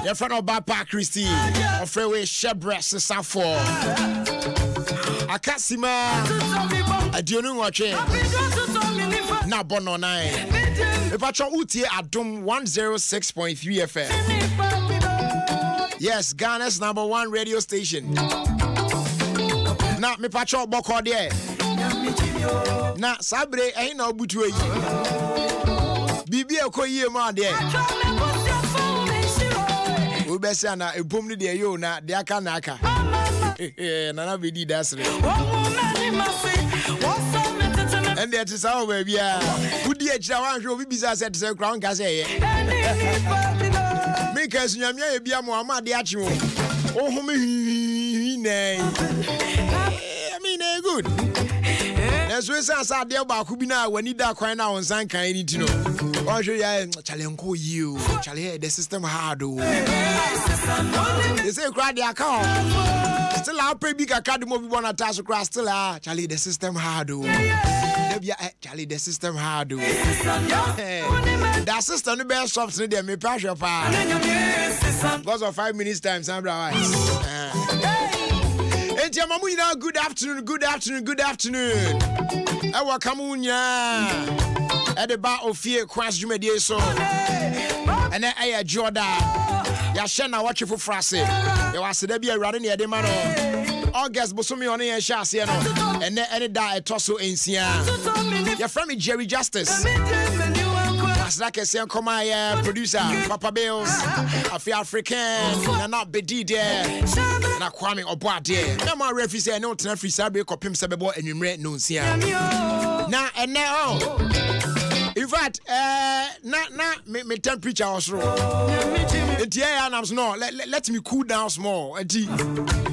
Your friend of Bapa Christy, of Freeway Shebres Safo. Akasima, a Dionu watching. Now Bono 9. If I try Uti Adom 106.3 FM. Yes, Ghana's #1 radio station. Now, me patrol Boko there. Now, Sabre ain't no butu. Bibi Okoye ma there. Ubesa na ebom ni de yo na de aka na aka. Nana bedi dasre. And there is our baby. Would you ever show Bibiza said to crown Gaze? Make us Yamia Bia Muhammad Yachu. Oh, me, I mean, good. As we say, dear Bakubina, when you die crying out on Sanka, I need to know. Why should I challenge you? Charlie, the system hard. They say, cry the account. Still, I'll pay big academy of one attached across. Still, Charlie, the system hard. Charlie, the system hard. The system, the best soft today, me pressure power. Because of 5 minutes time, Sandra. Good afternoon, good afternoon, good afternoon. I welcome you at the bar of Ofie Kwanso media so. And I Jordan. Ya shena watch for frase. You was there be running near the man. August Bosumi on here shas here no. And then any da etoso ensia. Your friend Jerry Justice. As like I say, come my producer, Papa Bills, Afri African, and not Bedi there, and I Kwame Oboa there. No more referee say no to free Sabre copim Sabebo and you read no see. Now and now, in fact, me temperature was wrong. No, let me cool down small. And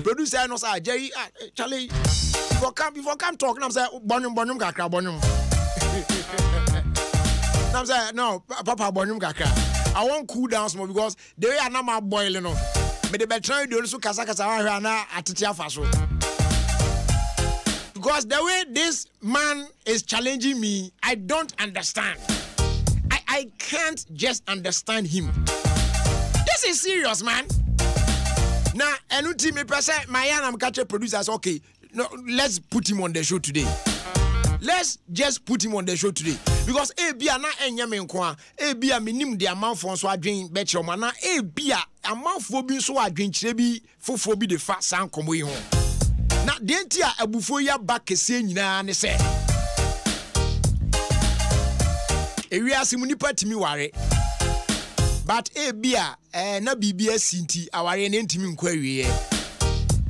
producer no say Jerry, Charlie, before come talk, I'm say bonum kakra bonum. I'm saying, no, Papa Bonum Kaka. I won't cool down small because the way I know my boiling. But the better do also Kasakasa at Tiafaso. Because the way this man is challenging me, I don't understand. I can't just understand him. This is serious, man. Now, and me person, my I'm catching producers. Okay, no, let's put him on the show today. Let's just put him on the show today. Because Abia na enyame nkwa, Abia minim de amanfo so adwen beche o na Abia amanfo bi so adwen kire bi fofo bi de fa san komo yi ho. Na de nti a abufo ya ba kese nyina ne se. Ewiase mu nipa timi ware. But Abia na bibia sinti aware ne ntimi nkwa wiye.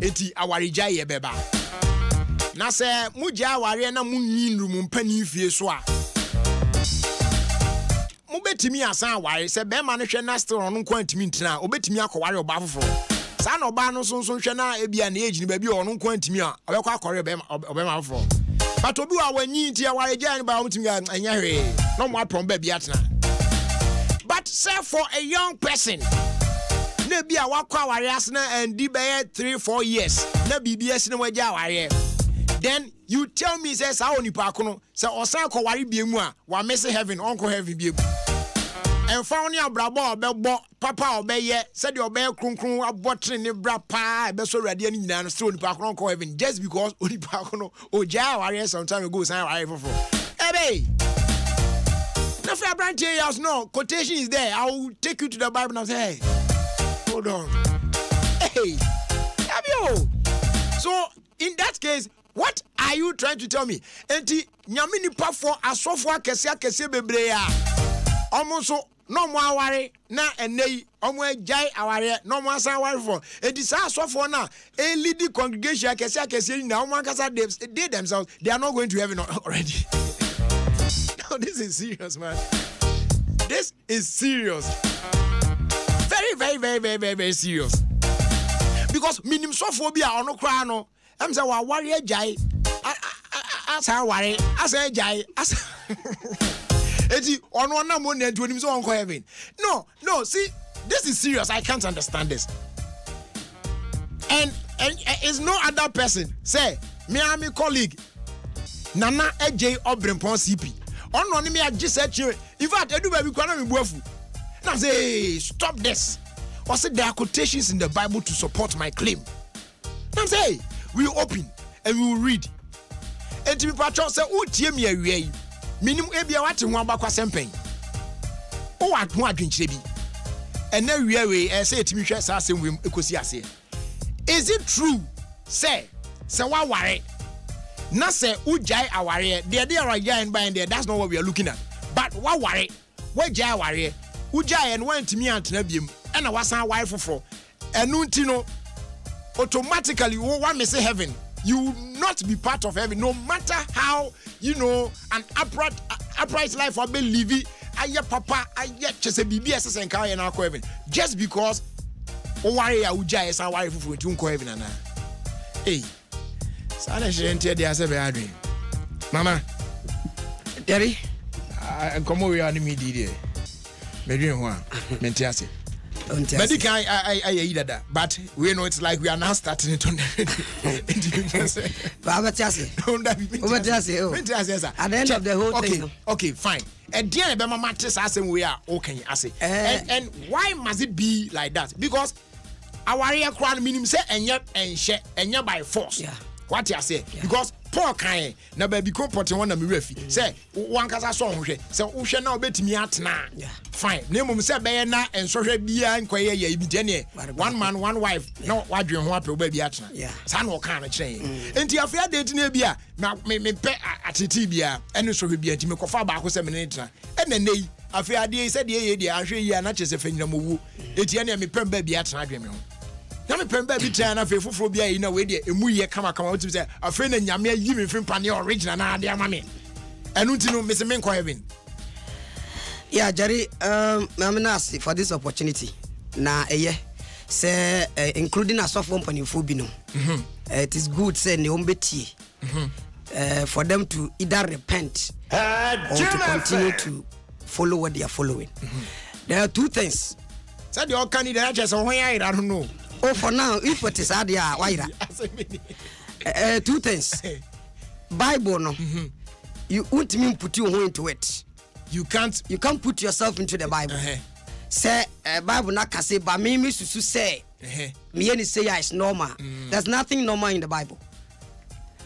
Enti aware gya ye beba. Na se mugya aware na munyin rum mpani fie so a obetimi asan aware se be ma no hwe na still ono kwantimi ntina obetimi akọware oba foforo sa na oba no sonso hwe na ebia na age ni ba bi ono kwantimi a obekọ akọre oba ma foforo but obi wa wanyi nti aware gya ni ba omtimi anya hwe no mo apron ba bi atena. But say for a young person na bia wakọ aware asna and di be 3-4 years na BBS na wagya aware. Then you tell me says how ni pa kono say osan ko ware biemu a wa miss heaven onko heaven biemu en fa oni abrabo obebo papa obeye say the obeye kronkron abotre ne bra pa be so rade ani nyina no still ni pa kono onko heaven just because oni pa kono oja ware some time ago san ware fofo ebe na fa branch years no quotation is there. I will take you to the Bible and say hey hold on hey have you. So in that case, what are you trying to tell me? Enti nyame nipa for asofo akese bebre ya. Omo so no mo aware na enei omo agai aware no mo asan aware for. Enti sa asofo na a leading congregation akese na omo akasa they themselves they are not going to heaven already. No, this is serious, man. This is serious. Very serious. Because minim sophobia ono kra no. I'm saying, warrior jai. asa ware asa jai asa eti ono na mo na ntuonim so onko heaven. No, see, this is serious. I can't understand this. And is no other person say me and my colleague Nana AJ Obrempon CP. Ono ni me agi search. In fact, edu ba bi kwa na me buafu. Na say stop this. Or say there are quotations in the Bible to support my claim. Na say we open and we will read. And to be patron say o tie me awie. Minimum ebia wate ho abakwa sempen. O wa ho adwenkyere bi. And na wie we say etimi hwe sa asem we ekosi ase. Is it true say wa ware na say ujai aware the are and by there, that's not what we are looking at. But wa ware we jai aware ujai and went to me antena biem and wasan wife for enu ntino automatically one may say heaven. You will not be part of heaven, no matter how an upright life will be living. Aye papa, aye chese bibi ese enka ye na ko heaven. Just because o ware ya uja esa ware fufu nti unko heaven ana. Hey. Sada shente dia se be adwen. Mama. Daddy, komo we ani me di there. Me dwen ho a, me ntiase. Medical, I that, but we know it's like we are now starting it on the at the end of the whole thing. Okay, fine. And dear Bema Mattis asking we are okay, I say. And why must it be like that? Because our area crown minimum say and yet by force. Yeah. What you say? Yeah. Because poor kind na baby comporting one na me refi say one kasa so hwe say wo hwe na obetimi atena fine na mum say be na enso hwe bia nkoye ya ibi tene one man one wife no wadwen ho ape oba bi atena sa na o kan na kire enti afia date na bia me pe atiti bia ene so hwe bia ti me kofa ba ko se me ne tena ene nei afia de say de ye de ahwe yi na chese fanyina mowu eti ene me pem ba bia atena adwen me ho na me pemba bi try na fe foforo bia yi na we de emu ye kama wetin say afa na nyame yi me fim pane original na ade ama me enu ti no me se me nko heaven. Yeah, Jerry, I'm nasty for this opportunity. Na say including a soft company for bino. It is good say ne ombeti. For them to either repent or to continue to follow what they are following. There are two things. Said the candidate just I don't know. Oh, for now, if it is idea, why? Two things. Bible, no. You won't mean put you into it. You can't put yourself into the Bible. Say Bible na say, but me susu say. Me any say it's normal. There's nothing normal in the Bible.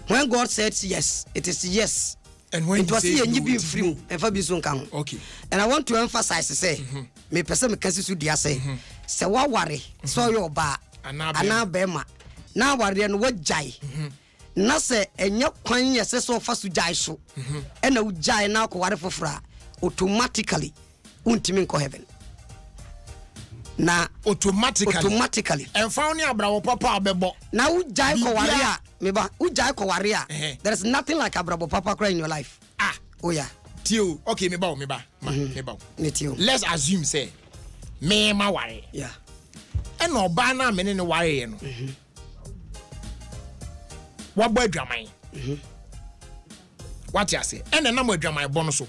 When God says yes, it is yes. And when it was here, you be free. Okay. And I want to emphasize to say, me person me kasi su dia say. Se wa ware so your ba ana bema na ware no wajai na se enye kwan ye se so fa su jai so e na ujai na ko ware fofora automatically untimi nko heaven na automatically and found ya bravo papa abebo na ujai ko ware a me ba ujai ko ware a there is nothing like a bravo papa cry in your life. Oh yeah tio okay me ba let's assume say me ma ware yeah and no ba na me ne ware no wa bo adwaman what you say and na mo adwaman bo no so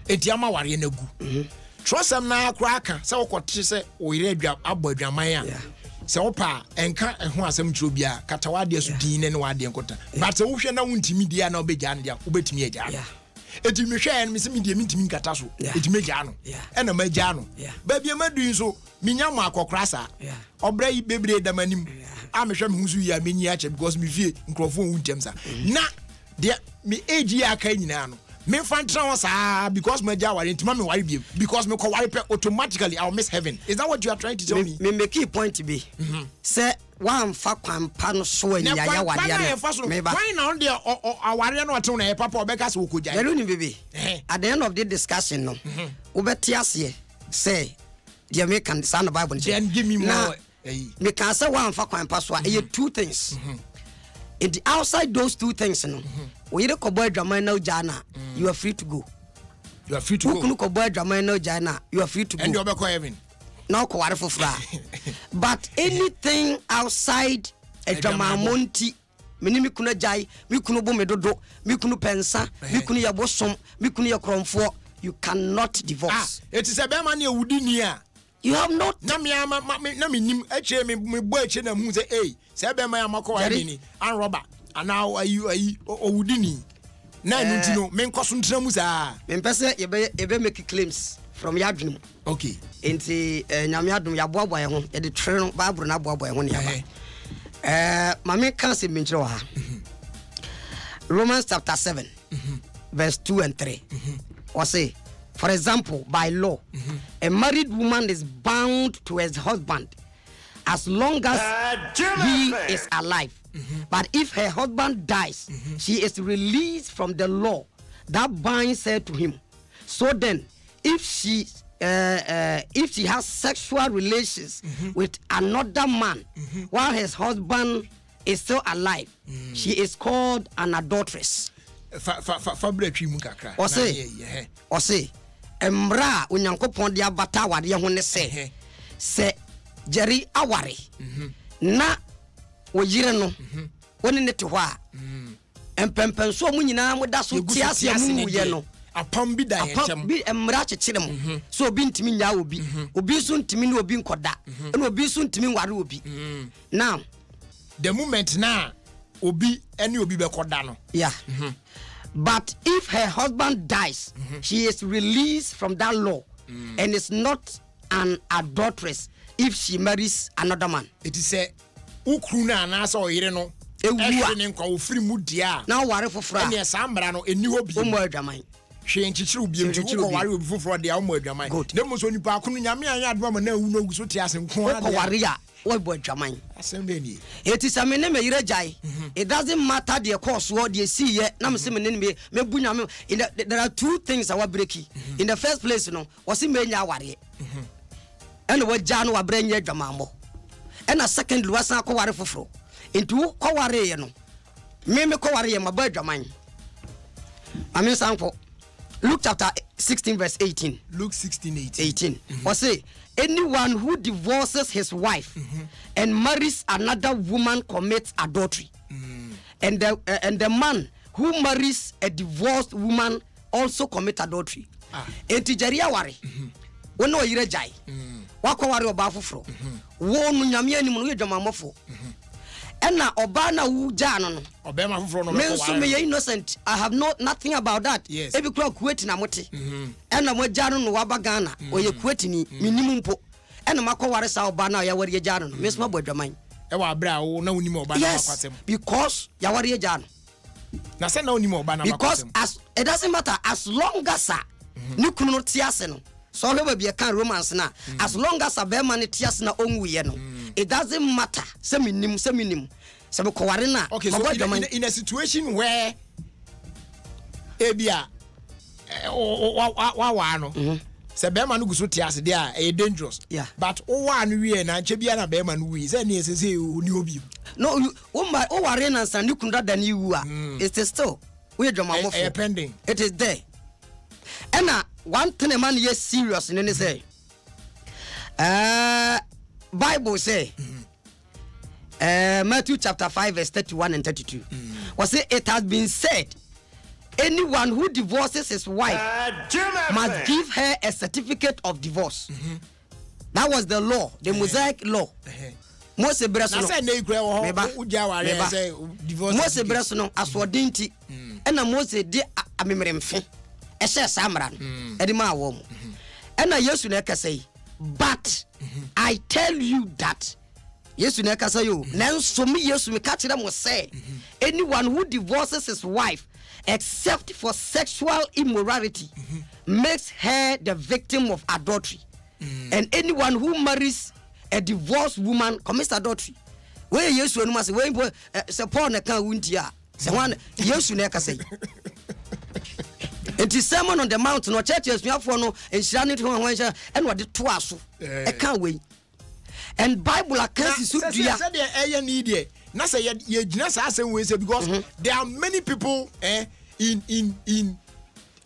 enti ama ware na gu trosam na akra aka se wo kote se wo yire adwa abo adwaman a se wo pa enka ho asem tro bia katawade asu din ne wade nkota but wo hwe na wontimi dia na obegya ne dia obetimi agya eti me hwe en me se me die mentimi nkata so eti me gya no ena ma gya no ba bia madun so minya mo akokra sa obra yi bebre damanim a me hwe me husu ya menyi ache because me fie nkrofo wuntem sa na de me age ya ka nyina no me fan tra sa because my gya ware ntima me ware biem because me ko ware pe automatically I'll miss heaven. Is that what you are trying to tell me? Me key point to be say one fa kwampa no so anya ya ware ya me ba why now there aware no ato na papa obeka se wokoja yelo ni baby at the end of the discussion no obeti ase say the me can stand the Bible and give me more me can say one fa kwampa so two things. In the outside those two things, no. When you go boy drama no jana, you are free to go. You are free to go. Go boy drama no jana, you are free to go. And you are going heaven. No ko ware for fra. But anything outside a drama monty meni me kunu jai me kunu bo me dodo me kunu pensa me kunu ye bosom me kunu ye kromfo you cannot divorce. It is a be man ye wudi ni a you have not na me na me nim eche me bo eche na hu say eh say be man amakọ wa ni an roba and now ayi wudi ni na nu ti no me nkoso ntena mu sa me pese ye be make claims from yadwum. Okay. Enti nyame adom ya boaboa ye ho ye de twere no bible na boaboa ye ho ne ya. Mame kan se menchire wa ha. Romans chapter 7 verse 2 and 3. Or say, for example, by law, a married woman is bound to her husband as long as he is alive. But if her husband dies, she is released from the law that binds her to him. So then, if she has sexual relations with another man while his husband is still alive, she is called an adulteress. Or say, Emra unyankopon dia bata wade ho ne se Jerry aware na oyire no woni ne te ho a empempenso mu nyina mo da so tiase mu ye no apam bi da yentem bi emra chechire mo so obi ntimi nya obi so ntimi ne obi nkoda na obi so ntimi ware obi. Now the moment na obi ene obi be koda no yeah. But if her husband dies, she is released from that law and is not an adulteress if she marries another man. It is a ukru na na so yire no ehwe ne nkwa ofiri mu dia na ware foforo ene sambra no eni ho bi omo adwaman hwe nchichiri obi nti ko ware obi foforo dia omo adwaman ne mo so nipa akunu nyame anya adwa na awu no guso ti ase nko ko ware ya we bo adwaman asembe ni it is a me ne me yire jai. It doesn't matter the course what they see ye na me se me ne me bu nyame. There are two things that were breaking in the first place no was me nya ware and we ja no wabre nya adwaman and a second luasa ko ware foforo into ko ware ye no me ko ware ye maba adwaman. Amen sanfo Luke chapter 16 verse 18. Luke 16:18. Or say, anyone who divorces his wife and marries another woman commits adultery. And the man who marries a divorced woman also commits adultery. Entijeria ware. Wono yire jai. Wako ware oba foforo. Wo no nyame anim no yedwamamofo. Ena oba na wu ja no no obema foforo no me so me innocent. I have nothing about that. Yes. Ebi kura kuweti na mote ena mo ja no waba Ghana oye kuweti ni minimu mpo ena makoware sa oba na ya wari ja no me so mabodwaman e wa bra wo na woni mo oba na makwasem because ya wari ja no na se na woni mo oba na makwasem because as it doesn't matter as long as ni kunu no tiase no so we be kan romance na as long as a be man tiase na onwuye no it doesn't matter se minim se be koware na. Okay, so in a situation where ebia wa no se be man guso tiase dia e dangerous. Yeah. But o wa no wie na nche bia na be man wi se na se oni obi no o ware na san ni kunda da ni wu a it is still we dwamamofo pending. It is there. And one thing a man is serious in any say. Bible say Matthew chapter 5 verse 31 and 32. Was it has been said, anyone who divorces his wife must give her a certificate of divorce. That was the law, the Mosaic law. Mose breso no. Mose breso no aswodinti. Ena Mose di amemremfe. Eshe samra no. Edi ma wo mo. Ena Yesu na ekase, but I tell you that Yesu na ekase yo. Nanso me Yesu me ka kire mo say, anyone who divorces his wife except for sexual immorality makes her the victim of adultery. And anyone who marries a divorced woman commits adultery. Where Yesu no must we se Paul na kan wuntia. Se wan Yesu na ekase. It is Sermon on the Mount no church yesuafo no enhira ne to ho enhira and what to aso e kan we and Bible account so dia say dey eye need dey na say ye gina sa asem we say because there are many people in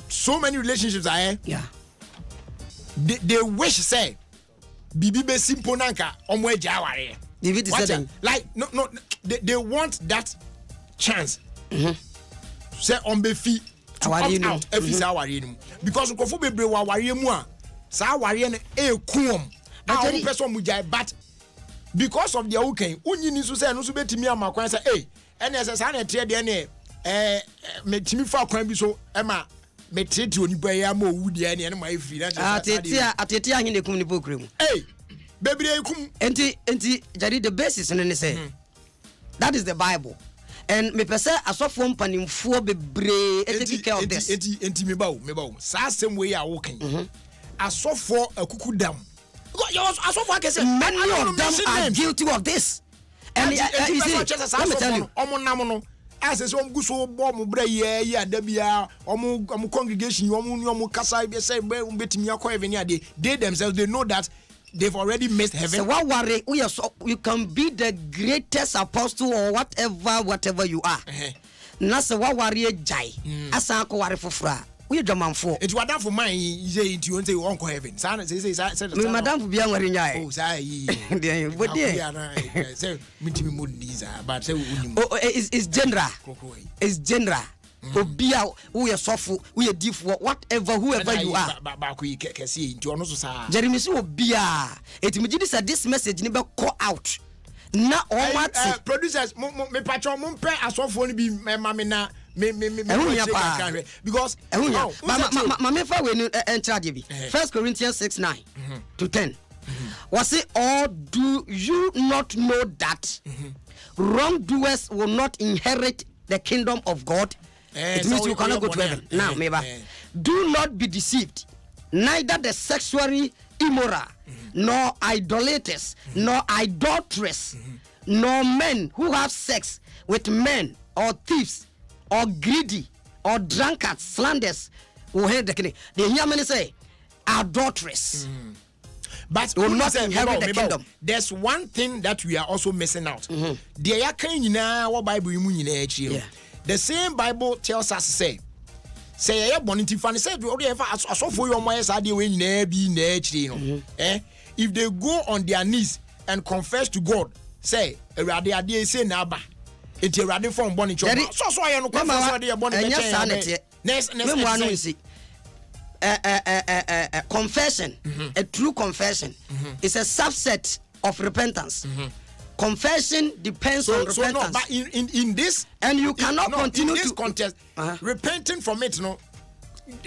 so many relationships yeah they wish say bibi be simple nanka omo agya ware David is saying like no they want that chance say on be fi to opt out every say aware no because nkofo bebre wa aware mu a sa aware no e kuom na one person mu jai but because of their okay unyini so say no so betimi amakwan say ene say sa na tie de ne metimi fa kwan bi so ma metreti onipa ya ma owu de ne ma efi na atete ahine kum ni bokrem bebre kum enti jadi the basis no ne say that is the Bible and me pese asofo mpanimfo bebre take care of this enti me bawo sa asem we ya wo kan asofo akukudam asofo akese many of them are guilty of this and you see let me tell you omonam no as so guso bom bra ye adabia congregation kasa be say betimi akọ even ade they themselves they know that they've already missed heaven. So what worry? You can be the greatest apostle or whatever you are. Na se what worry jai. Asa ko worry fofra. We German for. It was that for mine. Say it you say you won't heaven. Say. Me madam for be an worry nyai. Oh say. But there. Say me to me mood these but say it's general. It's general. Obia we sofo we difo whatever whoever you are ba ko kese nti ono so sa Jeremy so obia etimiji say this message ni be call out na o mati producers me patcho mo mpe asofo ni bi ma me na me because ma me fa we ni entrade bi 1 Corinthians 6:9 to 10 was it or do you not know that wrongdoers will not inherit the kingdom of God? It means you cannot go to heaven. Now, maybe. Do not be deceived. Neither the sexually immoral, nor idolaters, nor idolatrous, nor men who have sex with men, or thieves, or greedy, or drunkards, slanderers, will hear the kingdom. They hear many say, adulteress. But will not inherit the kingdom. There's one thing that we are also missing out. The Bible the same Bible tells us say ya bonity fan say asofo yo mo yesa de we nyina bi na akiri no if they go on their knees and confess to God say awurade ade say na aba enti awurade form boni cho so aye no kwa so de boni be che confession a true confession is a subset of repentance. Confession depends on repentance. So no, but in this, and you cannot continue in this to contest, repenting from it. No,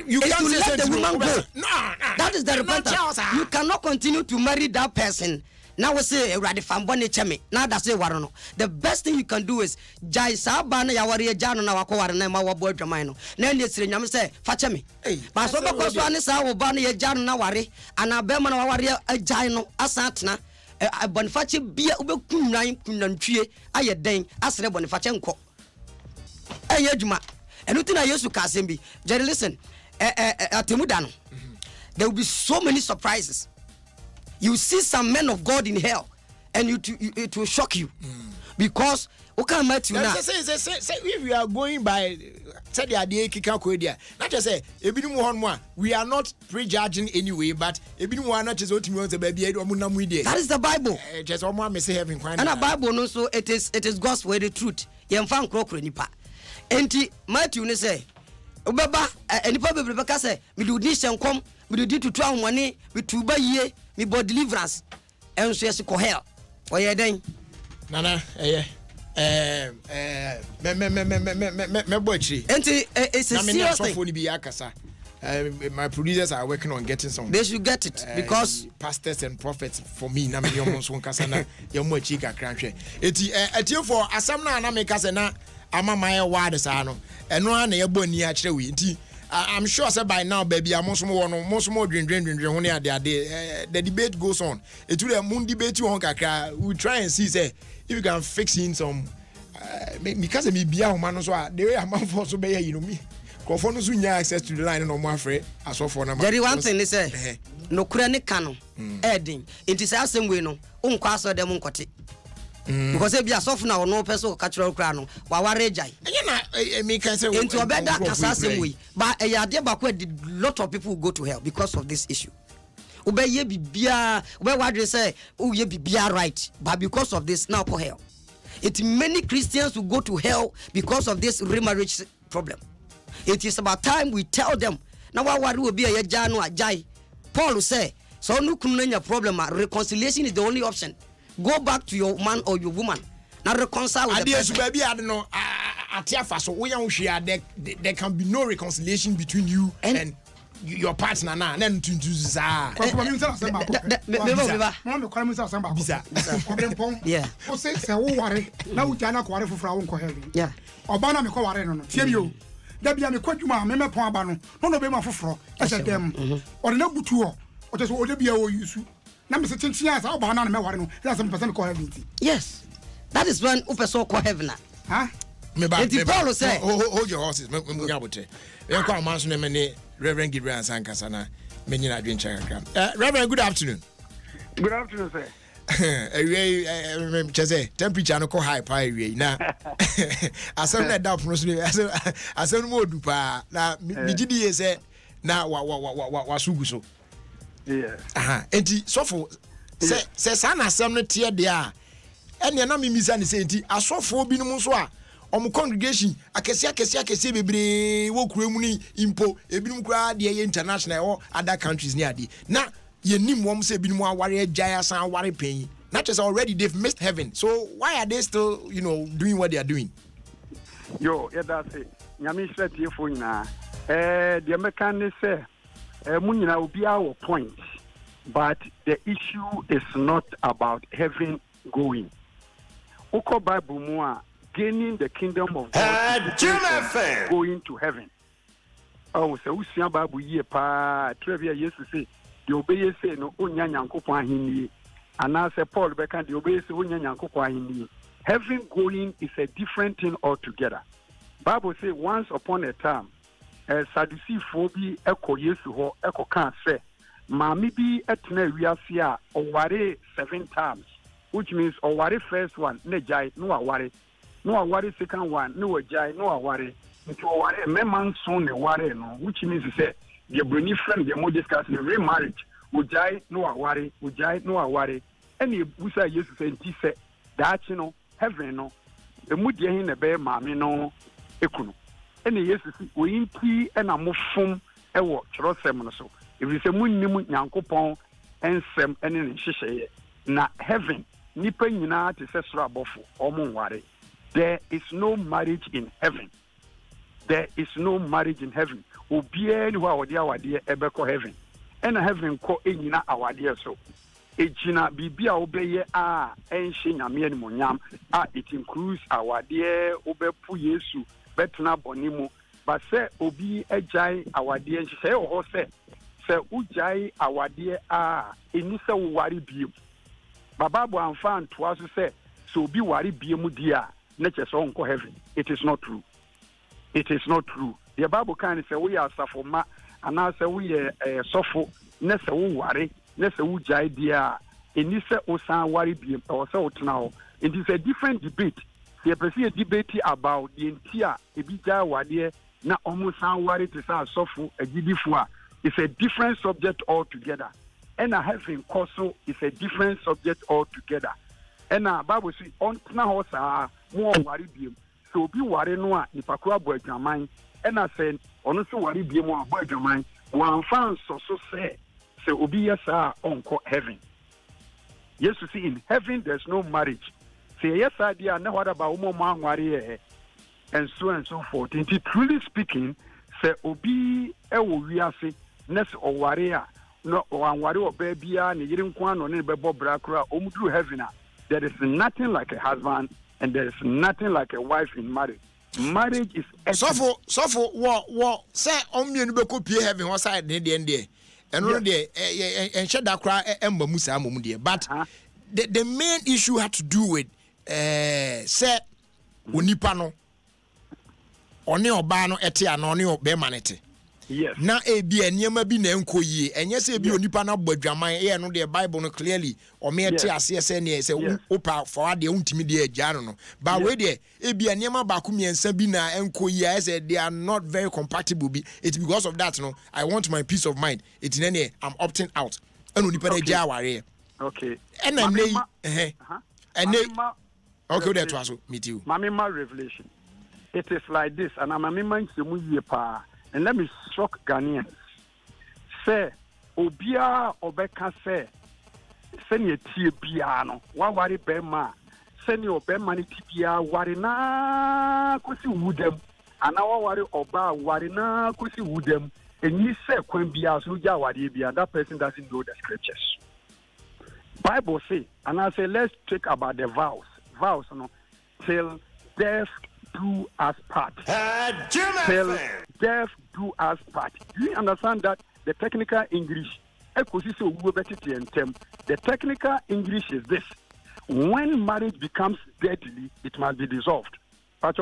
you can't let the woman go. No, that is the repentance. You cannot continue to marry that person. Now we say radifambone cheme. Now that's it. Warono. The best thing you can do is jai sabana ya wari jano na wako warana ma wabo jamano. Then you say nyam say facheme. But so because one is our bana ya jano na wari anabema na wari jai no asantna. Boniface bia ubekum nan kunantwie aye den asre Boniface nko adwuma enuti na Yesu ka asem Jerry listen atemuda no there will be so many surprises. You see some men of God in hell and it will shock you because okay Matthew now say if we are going by said the idea kika ko dia not just say ebinum hon mo we are not prejudging anyway but ebinum wa not just otimi on say baby omunam we there. That is the Bible. Just omo am say heaven kwan and the Bible no so it is God's word, the truth yemfa nkrokro nipa enti Matthew ne say obeba nipa bebre beka say me do ni senkom me do tutu ahomane me tuba yie me bo deliverance enso yes ko hell oye den nana me bochi enti it's a serious thing. My producers are working on getting some. They should get it because pastors and prophets for me na me yomo so nkasa na yomo achi kakra hwe eti for asam na make kasa na ama my word sa no eno na ye boni a kire wi nti I'm sure say by now baby amosomo wo no mosomo dwendwen ho ne ade the debate goes on etu the moon debate won kakra we try and see say if you can fix in some because me bia ho man so the way am for so be you know me Kofo no so nya access to the line no mo afre asofo na ma. There is one thing they say no kura ne ka no edin enti say asem we no unkwa aso dem nkote because e bia asofo na no person ka kira kura no wa ware jai enye na me can say enti obeda kasa asem we but e ya de bakwa a lot of people go to hell because of this issue. Ube ye bibia ube wadre say oh ye bibia right but because of this now for hell. Many Christians will go to hell because of this remarriage problem. It is about time we tell them. Now what will be a jano ajay? Paul say, so no problem. Reconciliation is the only option. Go back to your man or your woman. Now reconcile with the person. Baby, I don't know. There can be no reconciliation between you and your partner now. Then to yeah. Dabia me kwadwuma me mepon aba no no be ma foforo ese dem ore na butu o o so o dabia o yusu na me se chinchin asa o ba na me ware no that's some person call heaven. Yes, that is when person call heaven. Huh? Me ba Paul say hold your horses me nyabote yen kwa man so na me ne Reverend Gideon Sankasa na me nyina adwen chakra. Reverend, good afternoon. Good afternoon, sir. Chese temperature no ko high pa ewie na asem na da pro so asem mo du pa na mi gidi ye na wa sugu so yes enti sofo se sa na asem no tie de a ene na mimisa ne se enti asofo bi no so a omo congregation akese bebre wo kura mu ni impo ebinim kura de ye international or other countries ni ade na yenim wom say binim aware agya san aware pen not just already they've missed heaven, so why are they still doing what they are doing? Yo, yeah, that's it. Nyame hwete fo nyina the mechanic say mu nyina obi our point, but the issue is not about heaven going. Oko Bible mu a gaining the kingdom of God going to heaven. Oh, so usia Bible ye pa trivia Jesus say the obey say no onya nyankopon ahenni ana say Paul beka the obey say onya nyankopon ahenni. Heaven going is a different thing altogether. Bible say once upon a time Sadducee fo bi eko Yesu ho eko kan say maami bi etena wiase a oware 7 times, which means oware first one ne jai no aware second one no jai no aware nti oware memman son ne ware no, which means say the brony friend the more discuss the remarriage ujai no aware any busa Jesus enti say that heaven no emudie hin na be maami no ekunu ene Jesus oyinti ena mofom ewo kyerosem no so if you say munnim nyankopon ensem ene ne hyehyeye na heaven nipa nyina te se soro abofo omonware. There is no marriage in heaven. Obiye ni wa wode awade ebeko heaven ena heaven ko enyina awade so ejina bibia obeye a enhye nyame ani monyam a it includes awade obepu Yesu betena bonimu ba se obi ejai awade nhye ho se ujai awade a eni se wari biem baba bo amfa ntoa so se obi wari biem dia na cheso onko heaven. It is not true. The Bible can say we are safoma and now say we are sofo na se wo ware na se wo jai dia eni se osan wari biem or se otna. It is a different debate. There is a debate about the entire ebija wade na omusan ware to say sofo agidifo a. It's a different subject altogether. And having also is a different subject altogether. And Bible say on na hosa more wari biem. So be ware no a nipakura bo adwaman. And I said ono so wari biem a bo adwaman. Wan fan so say obi yesa onko heaven. Yes, you see, in heaven there's no marriage. Say yes idea na what about mo man ware and so forth. Truly speaking, say obi ewo wiase nes oware a no wanware obabia ne yire nko ano ne bebo brakura omudru heaven a. There is nothing like a husband and there is nothing like a wife in marriage. Marriage is sofo wo say omienu beko pie heaven wo side ne de ende eno no de enhye da kra emba musa amom de but the main issue had to do with say onipa no one oba no ete ana one obema nete. Yes. Na ebi eniema bi na enkoyie enye se ebi onipa na bodwaman e no the Bible no clearly o me ete ase se ne se opa for de untimi de agya no ba we de ebi eniema ba kumiensa bi na enkoyie I said they are not very compatible be it's because of that no I want my peace of mind it in any I'm opting out and onipa de agya ware okay and I Okay, that's also meet you. Mamima revelation. It is like this, and I'm a member and let me shock Ghanaians. Say, Obia Obeka say, send your tea piano, one worry Bema, send your Bemani Tibia, Warina, Kusi Woodem, and our worry Oba, Warina, Kusi Woodem, and you say, Quembia, Suja, Wadibia, that person doesn't know the scriptures. Bible say, and I say, let's talk about the vows. Vows, you know, till death do us part. Till death do us part. Do you understand that the technical English, the technical English is this: when marriage becomes deadly, it must be dissolved. That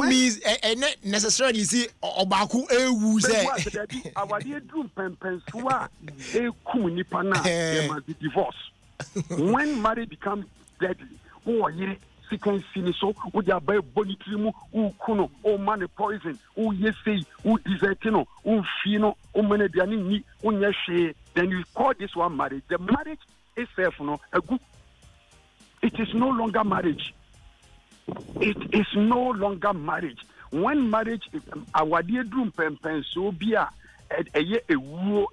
means necessarily see Obaku Ewu say there must be divorce. When marriage becomes deadly, sequence so would you buy bonitrimu, kuno, man poison, yesi, desertino, fino, menediani, unyashe, then you call this one marriage. The marriage itself, a good. It is no longer marriage. It is no longer marriage. When marriage is our dear doom pen so be a woo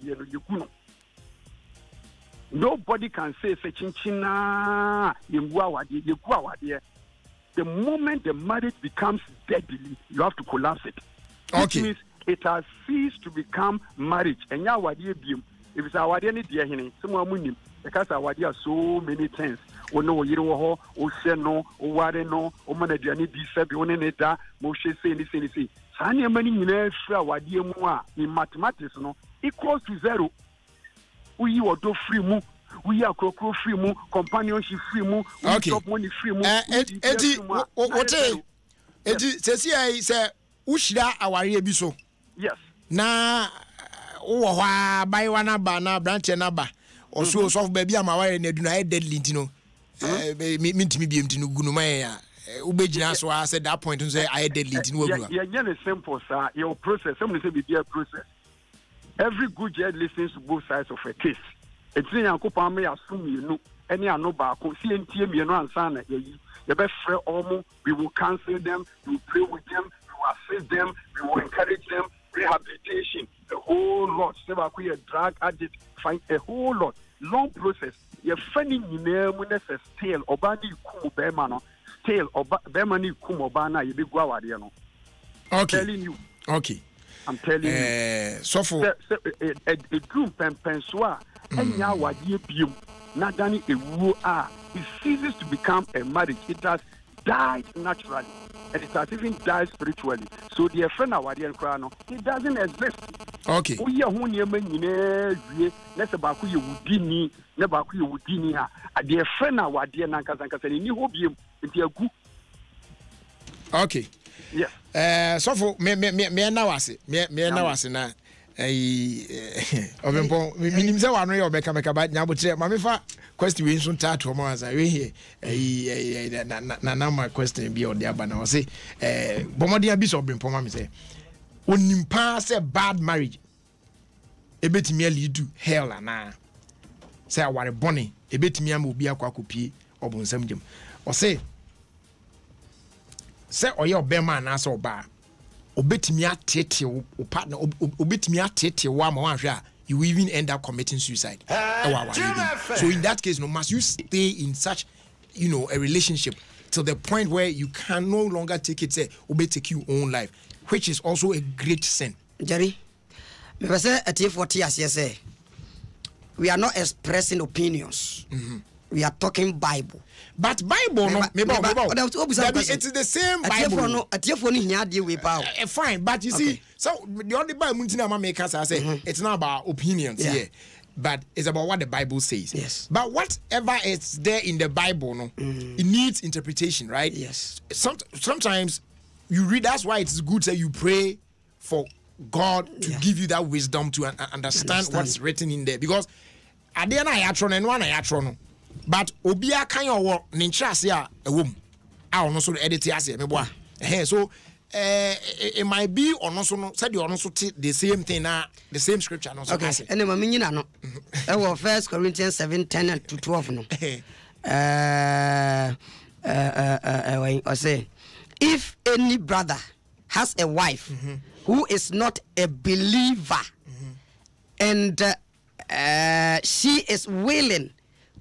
you. Nobody can say chinchina the moment the marriage becomes deadly, you have to collapse it. Okay. Which means it has ceased to become marriage. And now what if it's our dear someone because our dear so many things. O no yiro o se no o ware no o manadiani bi se bi one neta mo hwe se ni sane mani nyina fra wade mu a in mathematics no equals to 0. We odo free mu, we akrokro free mu, companionship free mu, we stop money free mu. Eti sesi ai se ushira aware bi so. Yes. Na wo hwa bai wana ba na branch na ba. Oso so baby amaware na duna deadly ntino. Mintimi biemtino gunuma ya ubejina so I said that point say I deadly ntino agua. Yeah, simple sir. Your process, somebody say be a process. Every good judge listens to both sides of a case. It's in Yankopa me assume you know any ano ba ko see ntie me no ansa na ye be frɛ omo, we will counsel them, we will pray with them, we will assist them, we will encourage them, rehabilitation, a whole lot. Say ba ko ye drug addict, find a whole lot. Long process. You're finding still obani kum bema no still bema ni kum obana you be go awade no. Okay. I'm telling you. Okay. I'm telling you. So for a groom penswa enya awade biom na dani ewu a it ceases to become a marriage. It has died naturally and it has even died spiritually. So the friend awade no it doesn't exist. Okay. We are who near me let's about who you would never could you would a dear friend our dear Nankas and you hope you into a good. Okay. Yes. So for me now was it. Me now was na Obempo minim se wano ye obeka ba nya botre ma me fa question we nso tato mo ansa we here na my question bi odi aba na o say bomodi abi so Obempo ma me say onimpa say bad marriage ebetimi lead to hell ana say aware boni ebetimi am obi akwa obonsam gem o say oye obema na so oba obetimi atete o partner obetimi atete wa ma wan hwe a you will even end up committing suicide. So in that case, no, must you stay in such, a relationship till the point where you can no longer take it, say, obey take your own life, which is also a great sin. Jerry, me say at 40 years, yes, we are not expressing opinions. Mm-hmm. We are talking Bible. But Bible, it's the same Bible. Fine, but you see, so the only Bible makers I say it's not about opinions here, but it's about what the Bible says. Yes. But whatever is there in the Bible, it needs interpretation, right? Yes. Sometimes you read. That's why it's good that you pray for God to give you that wisdom to understand what's written in there, because at the end and one I but obia kan your ninchase a ewom a ono so edit ase me boa so it might be ono so no said ono so the same thing na the same scripture no so okay ene ma menyina no e wo 1 Corinthians 7:10 to 12 no I say, if any brother has a wife who is not a believer and she is willing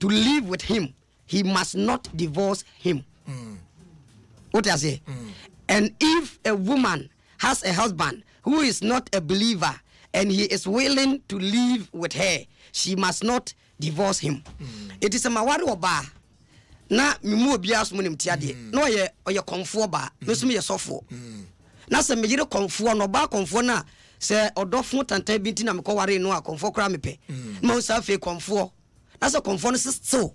to live with him, he must not divorce him. What I say? And if a woman has a husband who is not a believer and he is willing to live with her, she must not divorce him. It is a mawari oba na mimu obia so monim tiade na oye konfo ba no so me yesofo na se me yire konfo no ba konfo na se odofo tantan bi nti na me ko ware no a konfo kra me pe ma usa fe konfo na se konfo no still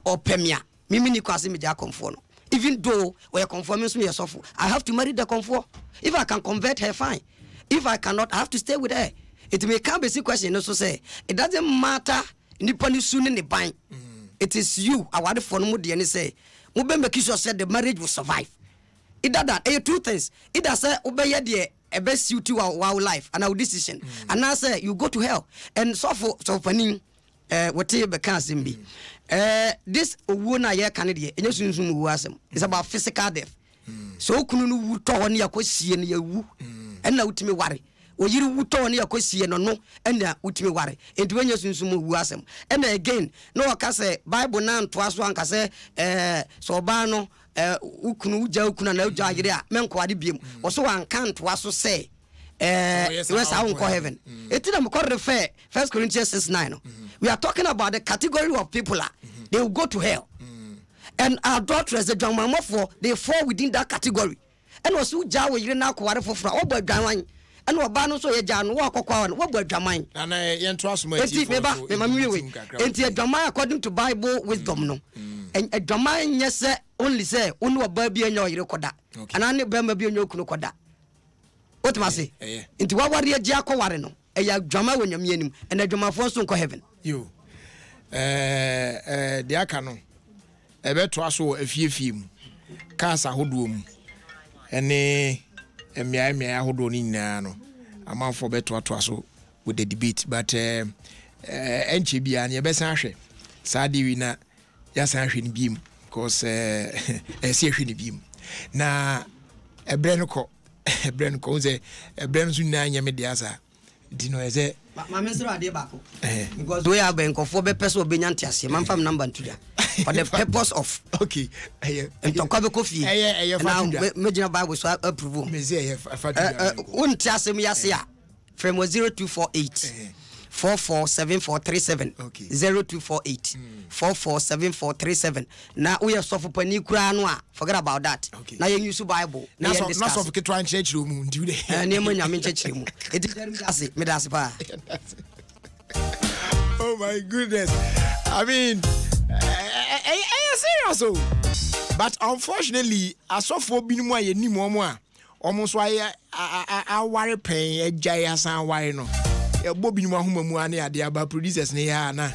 opemia mimi ni kwase me ja konfo no, even though oye konfo me so me yesofo, I have to marry the konfo. If I can convert her, fine. If I cannot, I have to stay with her. It may come basic question also say it doesn't matter nipani soon in the bank. It is you. I want for no and say Mubembe Kisho said the marriage will survive. It does that. Two things. It does say obey a best suit to our life and our decision. And I say you go to hell. And so for panin whatever can be. This wona ye Canada and you it's about physical death. So kunu to on ya kwesi ne yawu and na utimi ware. Oyiri wuto ne yakosie no no ena utimi ware enti wenya sunsumu wu asem and again no waka say Bible na ntoa so anka say so ba no ukunu uja ukuna na uja agire a menko ade biem wo so anka ntoa so say we sa won ko heaven enti na mko refer 1 Corinthians 6:9 we are talking about the category of people they will go to hell and adulterers the dwamamofo they fall within that category and was uja we yire na akware fofora obadwan and what no so ye jan wo akokwa no wo badwaman na ye nto aso ma ti fo me ma miwe enti adwaman according to Bible wisdom no and adwaman nye se only say onu oba bi anya oyire koda ana ne ba ma bi anya okunu koda what ma say enti wa ware agi akoware no e ya adwaman wonyam yanim and adwaman fo so nko heaven yo de aka no e beto aso afiefie mu kasa hodo mu ene emia ahodo ni nyina no amanfo beto aso with the debate but enche bia na yebesan ahwe saadi wi na yasan ahwe ni biem because si ahwe ni biem na ebre no ko ze ebre no na anya me dia asa dino eze ma mesro ade bako because we have been kofo be person obenya ntiase man fam number ntuja for the purpose of okay and to come coffee now major Bible so approve me say ntiase me yase a from 0248 447437 okay 0248 447437 na we are soft pani kura no a forget about that na you use Bible na so for try and church room do they na mo nyame church mu eti me das pa oh my goodness I mean serious but unfortunately asofo binimu aye ni mo a omo so aye aware pen agya asan ware no bobinimu ahomamu ane ade aba producers ne ya na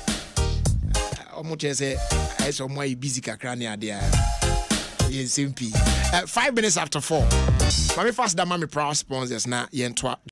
omo chese I so mo aye busy kakra ne ade a yes MP 5 minutes after 4 mami fast da mami proud sponsors na ye ntwa